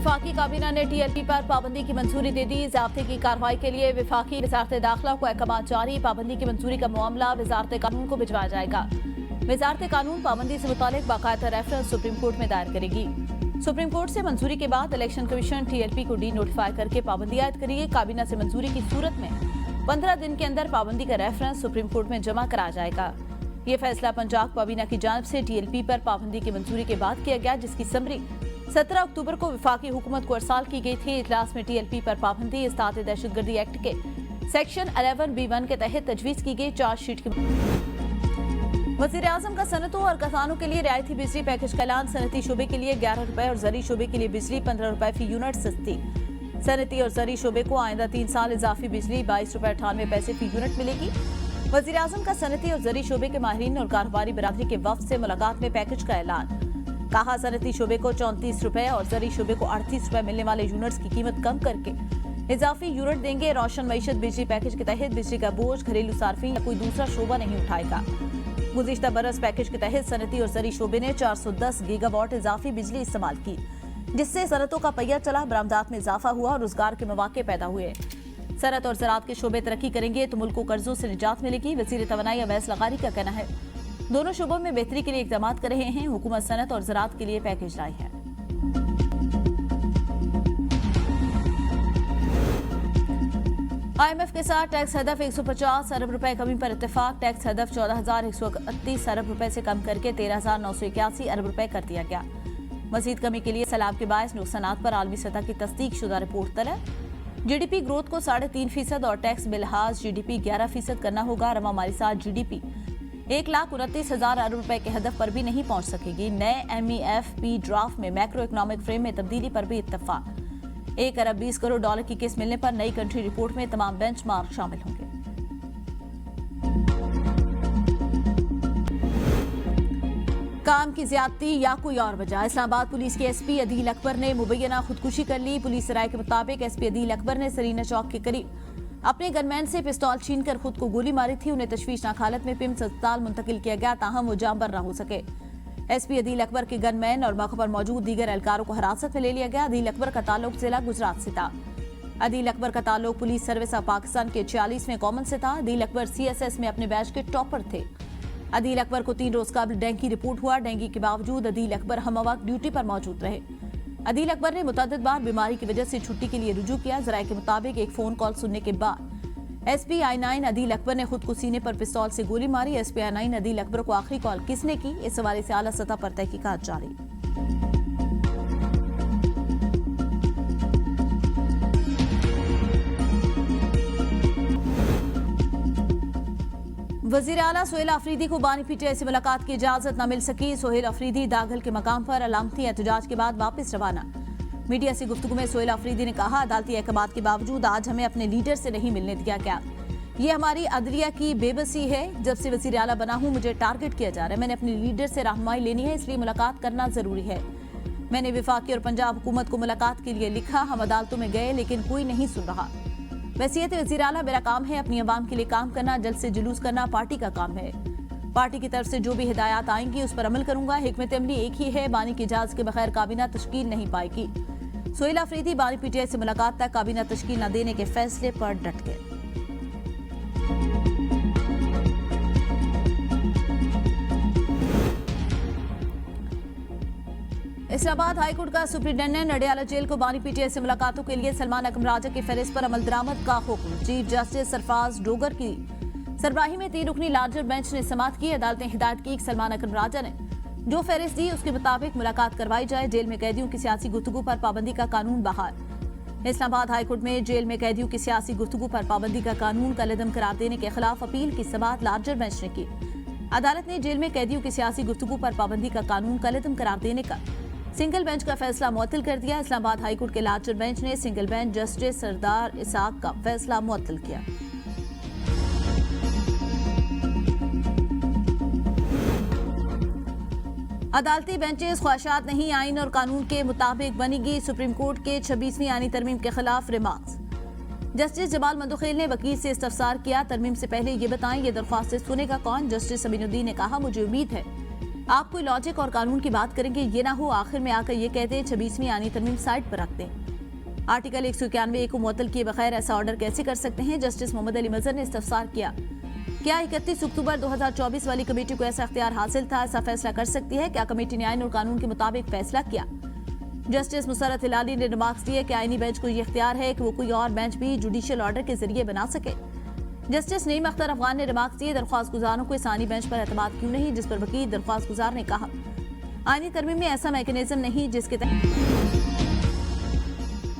वफाकी काबीना ने टीएलपी पर पाबंदी की मंजूरी दे दी। ज़ाब्ते की कार्रवाई के लिए वफाकी वजारत दाखिला को अहकाम जारी। पाबंदी की मंजूरी का मामला वजारत कानून को भिजवाया जाएगा। वजारत कानून पाबंदी से मुतालिक बाकायदा रेफरेंस सुप्रीम कोर्ट में दायर करेगी। सुप्रीम कोर्ट से मंजूरी के बाद इलेक्शन कमीशन टीएलपी को डी नोटिफाई करके पाबंदी आयद करेगी। काबीना से मंजूरी की सूरत में 15 दिन के अंदर पाबंदी का रेफरेंस सुप्रीम कोर्ट में जमा कराया जाएगा। ये फैसला पंजाब काबीना की जानिब से टीएलपी पर पाबंदी की मंजूरी के बाद किया गया, जिसकी समरी 17 अक्टूबर को वफाकी हुकूमत को अरसाल की गई थी। इजलास में टीएलपी पर पाबंदी इस्तात दहशतगर्दी एक्ट के सेक्शन 11B1 के तहत तजवीज़ की गई चार्जशीट की। वज़ीर आज़म का सनतों और किसानों के लिए रियायती बिजली पैकेज का ऐलान। सनती शोबे के लिए 11 रुपए और ज़री शोबे के लिए बिजली 15 रुपए फी यूनिट सस्ती। सनती और ज़री शोबे को आइंदा 3 साल इजाफी बिजली 22 रुपए 98 पैसे फी यूनिट मिलेगी। वज़ीर आज़म का सनती और ज़री शोबे के माहिरीन और कारोबारी बरादरी के वफ्द से मुलाकात में पैकेज का ऐलान। कहा, सनती शोबे को 34 रुपए और ज़री शोबे को 38 रुपए मिलने वाले यूनिट्स की कीमत कम करके इजाफी यूनिट देंगे। रोशन मईशत बिजली पैकेज के तहत बिजली का बोझ घरेलू सार्फिन या कोई दूसरा शोबा नहीं उठाएगा। गुज़िश्ता बरस पैकेज के तहत सनती और ज़री शोबे ने 410 गीगावाट इजाफी बिजली इस्तेमाल की, जिससे सनतों का पहिया चला, बरामदात में इजाफा हुआ और रोजगार के मौके पैदा हुए। सनत और ज़राअत के शोबे तरक्की करेंगे तो मुल्क को कर्जों से निजात मिलेगी। वज़ीर तवानाई अवैस लगारी का कहना है, दोनों शोबों में बेहतरी के लिए इक़दाम कर रहे हैं। हुकूमत सनत और ज़राअत के लिए पैकेज लाई है। IMF के साथ टैक्स हदफ 150 अरब रुपए कमी पर इत्तेफाक। टैक्स हदफ 14,131 अरब रुपए से कम करके 13,981 अरब रुपए कर दिया गया। मजीद कमी के लिए सैलाब के बायस नुकसानात पर आलमी सतह की तस्दीक शुदा रिपोर्ट तलब। GDP ग्रोथ को 3.5% और टैक्स बिलहाज GDP 11% करना होगा। रवा माली साल GDP 1,29,000 अरब रुपए के हदफ पर भी नहीं पहुंच सकेगी। नए MEFP ड्राफ्ट में मैक्रो इकोनॉमिक फ्रेम में तब्दीली पर भी इत्तफाक। 1 अरब 20 करोड़ डॉलर की किस्त मिलने पर नई कंट्री रिपोर्ट में तमाम बेंचमार्क शामिल होंगे। काम की ज्यादती या कोई और वजह। इस्लामाबाद पुलिस के SP अदील अकबर ने मुबैना खुदकुशी कर ली। पुलिस राय के मुताबिक SP अदील अकबर ने सरीना चौक के करीब अपने गनमैन से पिस्तौल छीनकर खुद को गोली मारी थी। उन्हें तशवीशनाक हालत में पिम्स अस्पताल मुंतकिल किया गया, ताहम वो जांबर न हो सके। SP अदील अकबर के गनमैन और मौके पर मौजूद दीगर एहलकारों को हिरासत में ले लिया गया। अदील अकबर का ताल्लुक जिला गुजरात से था। अदील अकबर का ताल्लुक पुलिस सर्विस ऑफ पाकिस्तान के 46वें कॉमन से था। अदील अकबर CSS में अपने बैच के टॉपर थे। अदील अकबर को 3 रोज कबल डेंगू रिपोर्ट हुआ। डेंगू के बावजूद अदील अकबर हमवक्त ड्यूटी पर मौजूद रहे। अदील अकबर ने मुतअद्दिद बार बीमारी की वजह से छुट्टी के लिए रुजू किया। जराये के मुताबिक एक फोन कॉल सुनने के बाद SP I9 अदील अकबर ने खुद को सीने पर पिस्तौल से गोली मारी। SP I9 अदील अकबर को आखिरी कॉल किसने की, इस हवाले से आला सतह पर तहकीकात जारी। वज़ीर आला सोहेल अफरीदी को बानी PTI से मुलाकात की इजाजत न मिल सकी। सोहेल अफरीदी दाखिल के मकाम पर अलामती एहतजाज के बाद वापस रवाना। मीडिया से गुफ्तगू में सोहेल अफरीदी ने कहा, अदालती अहकामात के बावजूद आज हमें अपने लीडर से नहीं मिलने दिया गया। ये हमारी अदलिया की बेबसी है। जब से वज़ीर आला बना हूं मुझे टारगेट किया जा रहा है। मैंने अपने लीडर से रहनुमाई लेनी है, इसलिए मुलाकात करना जरूरी है। मैंने वफाकी और पंजाब हुकूमत को मुलाकात के लिए लिखा। हम अदालतों में गए लेकिन कोई नहीं सुन रहा। वसीयत वज़ीर आला, मेरा काम है अपनी अवाम के लिए काम करना, जल्द से जुलूस करना पार्टी का काम है। पार्टी की तरफ से जो भी हिदायत आएंगी उस पर अमल करूंगा। हिकमत अमली एक ही है, बानी की इजाजत के बगैर काबीना तश्कील नहीं पाएगी। सोहेल अफरीदी बानी PTI से मुलाकात तक काबीना तश्कील न देने के फैसले पर डट गए। इस्लामाबाद हाईकोर्ट का सुप्रिंटेंडेंट अडियाला जेल को बानी PTI से मुलाकातों के लिए सलमान अकरम राजा की फहरिस्त पर अमल दरामद का हुक्म। चीफ जस्टिस सरफराज डोगर की सरबराही में 3 रुकनी लार्जर बेंच ने समाअत की। अदालत ने हिदायत की सलमान अकरम राजा ने जो फहरिस्त दी उसके मुताबिक मुलाकात करवाई जाए। जेल में कैदियों की सियासी गुफ्तगू पर पाबंदी का कानून बहाल। इस्लामाबाद हाईकोर्ट में जेल में कैदियों की सियासी गुफ्तगू पर पाबंदी का कानून कलअदम करार देने के खिलाफ अपील की समाअत लार्जर बेंच ने की। अदालत ने जेल में कैदियों की सियासी गुफ्तगू पर पाबंदी का कानून कलअदम करार देने का सिंगल बेंच का फैसला मुअत्तल कर दिया। इस्लामाबाद हाईकोर्ट के लार्जर बेंच ने सिंगल बेंच जस्टिस सरदार इसाक का फैसला मुअत्तल किया। अदालती बेंचेस ख्वाहिशात नहीं, आइन और कानून के मुताबिक बनेगी। सुप्रीम कोर्ट के 26वीं आईनी तरमीम के खिलाफ रिमार्क्स। जस्टिस जमाल मंदुखेल ने वकील से इस्तफसार किया, तरमीम से पहले ये बताएं ये दरख्वास्त सुनेगा कौन। जस्टिस अमीनुद्दीन ने कहा, मुझे उम्मीद है आप कोई लॉजिक और कानून की बात करेंगे, ये ना हो आखिर में आकर ये कहते हैं 26वीं आनी तरमीम साइड पर रख दें। आर्टिकल 191 को मुअत्तल किए बगैर ऐसा ऑर्डर कैसे कर सकते हैं? जस्टिस मोहम्मद अली मजहर ने इस्तफसार किया। क्या 31 अक्टूबर 2024 वाली कमेटी को ऐसा इख्तियार हासिल था? ऐसा फैसला कर सकती है? क्या कमेटी ने आईन और कानून के मुताबिक फैसला किया? जस्टिस मुसर्रत हिलाली ने रिमार्क्स दिए कि आईनी बेंच को ये इख्तियार है कि वो कोई और बेंच भी जुडिशियल ऑर्डर के जरिए बना सके। जस्टिस नईम अख्तर अफगान ने रिमार्क्स दिए, दरख्वास्त गुजारों को इस आईनी बेंच पर एतमाद क्यों नहीं? जिस पर वकील दरख्वास्त गुजार ने कहा आईनी तरमीम में ऐसा मैकेनिज्म नहीं जिसके तहत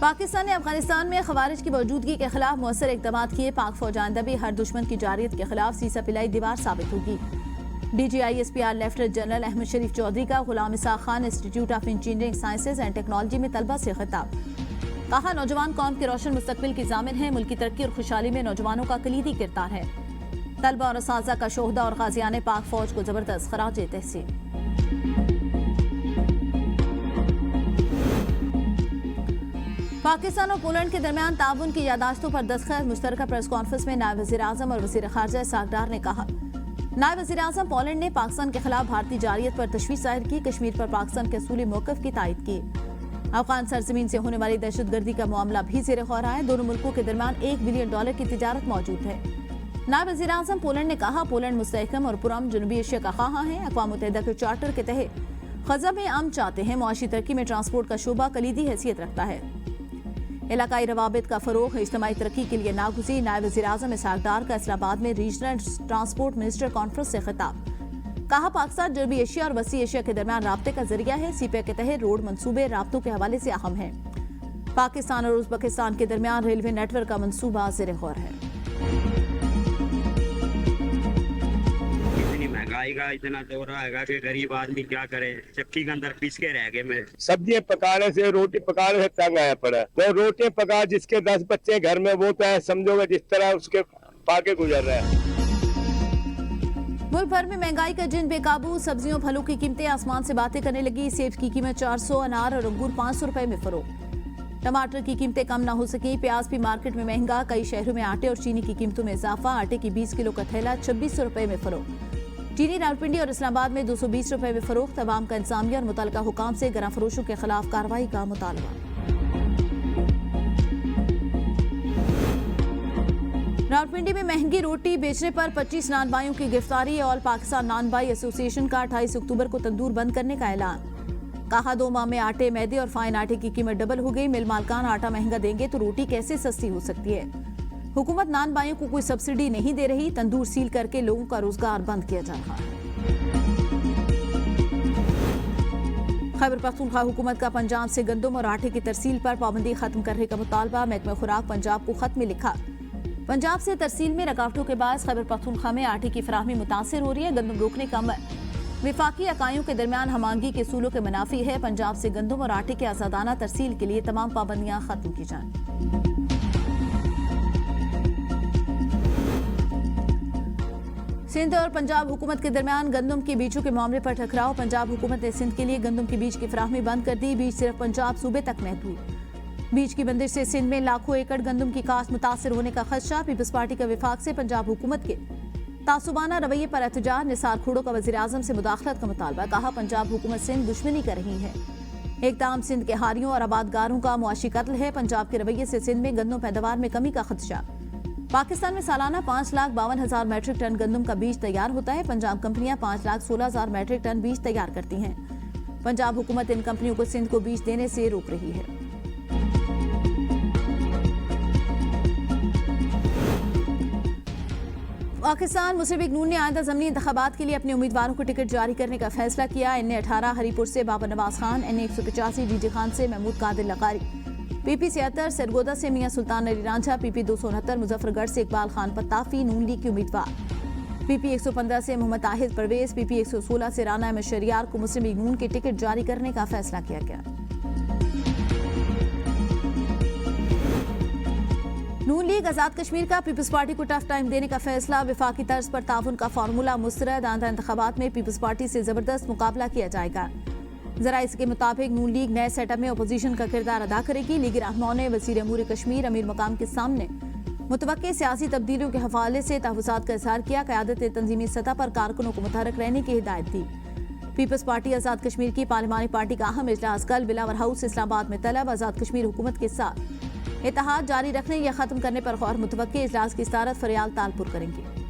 पाकिस्तान ने अफगानिस्तान में खवारिज की मौजूदगी के खिलाफ मौसर इकदाम किए। पाक फौज आंदबी हर दुश्मन की जारियत के खिलाफ सीसा पिलाई दीवार साबित होगी। DGISPR lieutenant general Ahmed Sharif Chaudhry का Ghulam Ishaq Khan institute of engineering sciences and technology में तलबा से खिताब। कहा नौजवान कौम के रोशन मुस्तकबिल की जामिन है। मुल्क की तरक्की और खुशहाली में नौजवानों का कलीदी किरदार है। तलबा और असातिज़ा का शोहदा और गाजियान पाक फौज को जबरदस्त खराज तहसीन। पाकिस्तान और पोलैंड के दरमियान ताउन की यादाश्तों पर दस्तखत। मुश्तरका प्रेस कॉन्फ्रेंस में नायब वज़ीर आज़म और वज़ीर ख़ारजा इसाक डार ने कहा नायब वज़ीर आज़म पोलैंड ने पाकिस्तान के खिलाफ भारतीय जारियत पर तशवीश जाहिर की। कश्मीर पर पाकिस्तान के असूली मौक़िफ़ की तायद की। अफगान सरजमीन से होने वाली दहशतगर्दी का मामला भी ज़ेर गौर है। दोनों मुल्कों के दरमियान $1 बिलियन की तिजारत मौजूद है। नायब वज़ीर आज़म पोलैंड ने कहा पोलैंड मुस्तहकम और पुरअमन जनूबी एशिया का ख़्वाह है। अक़वाम मुत्तहिदा के चार्टर के तहत ग़ज़ा में अमन चाहते हैं। मुआशी तरक्की में ट्रांसपोर्ट का शोबा कलीदी हैसियत रखता है। इलाकाई रवाबित का फ़रोग़ इज्तिमाई तरक्की के लिए नागुज़ीर। नायब वज़ीर आज़म इसाक डार का इस्लामाबाद में रीजनल ट्रांसपोर्ट मिनिस्टर कॉन्फ्रेंस से खिताब। कहा पाकिस्तान जनूबी एशिया और वसी एशिया के दरमियान राब्ते का जरिया है। CPEC के तहत रोड मंसूबे राब्तों के हवाले से अहम है। पाकिस्तान और उज़्बेकिस्तान के दरमियान रेलवे नेटवर्क का मंसूबा ज़ेर गौर है। महंगाई का इतना दौर आएगा कि गरीब आदमी क्या करे, चक्की के अंदर पीस के रह गए। मैं सब्जी पकाने से रोटी पकाने से तंग आया पड़ा। तो रोटी पका जिसके 10 बच्चे घर में वो तो है समझोगे जिस तरह उसके पाके गुजर रहा है। मुल्क भर में महंगाई का जिन बेकाबू। सब्जियों फलों की कीमतें आसमान से बातें करने लगी। सेब की कीमत 400, अनार और अंगूर 500 रुपए में फरोख्त। टमाटर की कीमतें कम ना हो सकी। प्याज भी मार्केट में महंगा। कई शहरों में आटे और चीनी की कीमतों में इजाफा। आटे की 20 किलो का थैला 2600 रुपए में फरोख्त। चीनी रावलपिंडी और इस्लामाबाद में 220 रुपए में फरोख्त। अवाम का इंतजामिया और मुतल्लिका हुकाम से गरा फरोशों के खिलाफ कार्रवाई का मुतालबा। रावलपिंडी में महंगी रोटी बेचने पर 25 नानबाइयों की गिरफ्तारी। ऑल पाकिस्तान नानबाई एसोसिएशन का 28 अक्टूबर को तंदूर बंद करने का ऐलान। कहा 2 माह में आटे, मैदे और फाइन आटे की कीमत डबल हो गई। मिल मालकान आटा महंगा देंगे तो रोटी कैसे सस्ती हो सकती है? हुकूमत नानबाइयों को कोई सब्सिडी नहीं दे रही। तंदूर सील करके लोगों का रोजगार बंद किया जा रहा है। खैबर पख्तूनख्वा हुकूमत का पंजाब से गंदम और आटे की तरसील पर पाबंदी खत्म करने का मुतालबा। महकमा खुराक पंजाब को खत में लिखा पंजाब से तरसील में रुकावटों के बाद खैबर पख्तूनख्वा में आटे की फराहमी मुतासर हो रही है। गंदम रोकने का अमल विफाकी इकाइयों के दरमियान हमांगी के सूलों के मुनाफी है। पंजाब से गंदम और आटे के आजादाना तरसील के लिए तमाम पाबंदियां खत्म की जाएं। सिंध और पंजाब हुकूमत के दरमियान गंदम के बीजों के मामले पर टकराव। पंजाब हुकूमत ने सिंध के लिए गंदम के बीज की फराहमी बंद कर दी। बीज सिर्फ पंजाब सूबे तक महदूद। बीज की बंदिश से सिंध में लाखों एकड़ गंदम की काश्त मुतासर होने का खदशा। पीपल्स पार्टी का विफाक से पंजाब हुकूमत के तासुबाना रवैये पर एहतजाज। निसार खुड़ो का वज़ीर आज़म से मुदाखलत का मुतालबा। कहा पंजाब हुकूमत सिंध दुश्मनी कर रही है। एकदम सिंध के हारियों और आबादगारों का मुआशी कत्ल है। पंजाब के रवैये से सिंध में गंदम पैदावार में कमी का खदशा। पाकिस्तान में सालाना 5,52,000 मैट्रिक टन गंदम का बीज तैयार होता है। पंजाब कंपनियां 5,16,000 मैट्रिक टन बीज तैयार करती हैं। पंजाब हुकूमत इन कंपनियों को सिंध को बीज देने से रोक रही है। पाकिस्तान मुस्लिम लीग नून ने आइंदा ज़मीनी इंतखाबात के लिए अपने उम्मीदवारों को टिकट जारी करने का फैसला किया। NA 18 हरीपुर से बाबर नवाज खान, NA 185 DG खान से महमूद कादिर लकारी, PP 76 सरगोदा से मियां सुल्तान अली रांझा, PP 269 मुजफ्फरगढ़ से इकबाल खान पत्ताफी नून लीग के उम्मीदवार, PP 115 से मोहम्मद ताहिर परवेज, PP 116 से राना अहमद शरियार को मुस्लिम लीग नून के टिकट जारी करने का फैसला किया गया। नून लीग आजाद कश्मीर का पीपल्स पार्टी को टफ टाइम देने का फैसला। विफाकी तर्ज पर ताउन का फार्मूला मुस्तरद। आइंदा इंतखाबात में पीपल्स पार्टी से जबरदस्त मुकाबला किया जाएगा। जराइस के मुताबिक नून लीग नए सेटअप में अपोजिशन का किरदार अदा करेगी। लीग रहनुमाओं ने वज़ीर अमूर कश्मीर अमीर मकाम के सामने मुतवक्के सियासी तब्दीलियों के हवाले से तहफ़्फ़ुज़ात का इज़हार किया। क़यादत तंजीमी सतह पर कारकुनों को मुतहर्रिक रहने की हिदायत दी। पीपल्स पार्टी आजाद कश्मीर की पार्लिमानी पार्टी का अहम इजलास कल बिलावर हाउस इस्लामाबाद में तलब। आजाद कश्मीर हुकूमत के साथ इत्तेहाद जारी रखने या खत्म करने पर गौर मुतवक्की। इजलास की सदारत फरियाल तालपुर करेंगे।